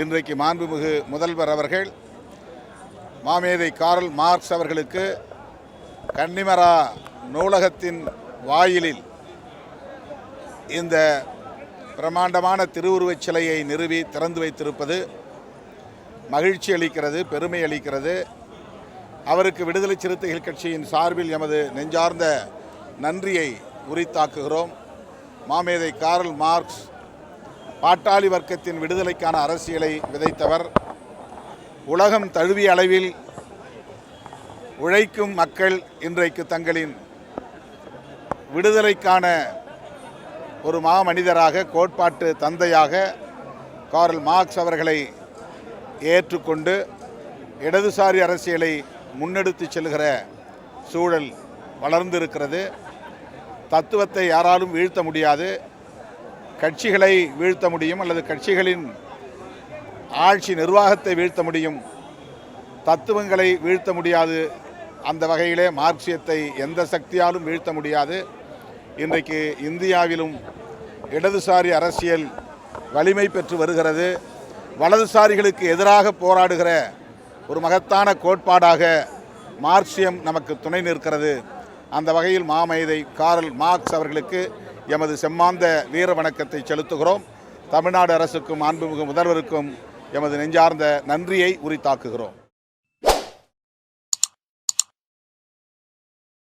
இன்றைக்கு மாண்புமிகு முதல்வர் அவர்கள் மாமேதை காரல் மார்க்ஸ் அவர்களுக்கு கன்னிமரா நூலகத்தின் வாயிலில் இந்த பிரமாண்டமான திருவுருவச் சிலையை நிறுவி திறந்து வைத்திருப்பது மகிழ்ச்சி அளிக்கிறது, பெருமை அளிக்கிறது. அவருக்கு விடுதலை சிறுத்தைகள் கட்சியின் சார்பில் எமது நெஞ்சார்ந்த நன்றியை உரித்தாக்குகிறோம். மாமேதை காரல் மார்க்ஸ் பாட்டாளி வர்க்கத்தின் விடுதலைக்கான அரசியலை விதைத்தவர். உலகம் தழுவிய அளவில் உழைக்கும் மக்கள் இன்றைக்கு தங்களின் விடுதலைக்கான ஒரு மாமனிதராக, கோட்பாட்டு தந்தையாக காரல் மார்க்ஸ் அவர்களை ஏற்றுக்கொண்டு இடதுசாரி அரசியலை முன்னெடுத்து செல்கிற சூழல் வளர்ந்திருக்கிறது. தத்துவத்தை யாராலும் வீழ்த்த முடியாது. கட்சிகளை வீழ்த்த முடியும், அல்லது கட்சிகளின் ஆட்சி நிர்வாகத்தை வீழ்த்த முடியும், தத்துவங்களை வீழ்த்த முடியாது. அந்த வகையிலே மார்க்சியத்தை எந்த சக்தியாலும் வீழ்த்த முடியாது. இன்றைக்கு இந்தியாவிலும் இடதுசாரி அரசியல் வலிமை பெற்று வருகிறது. வலதுசாரிகளுக்கு எதிராக போராடுகிற ஒரு மகத்தான கோட்பாடாக மார்க்சியம் நமக்கு துணை நிற்கிறது. அந்த வகையில் மாமேதை காரல் மார்க்ஸ் அவர்களுக்கு எமது செம்மாந்த வீர வணக்கத்தை செலுத்துகிறோம். தமிழ்நாடு அரசுக்கும் மாண்புமிகு முதல்வருக்கும் எமது நெஞ்சார்ந்த நன்றியை உரித்தாக்குகிறோம்.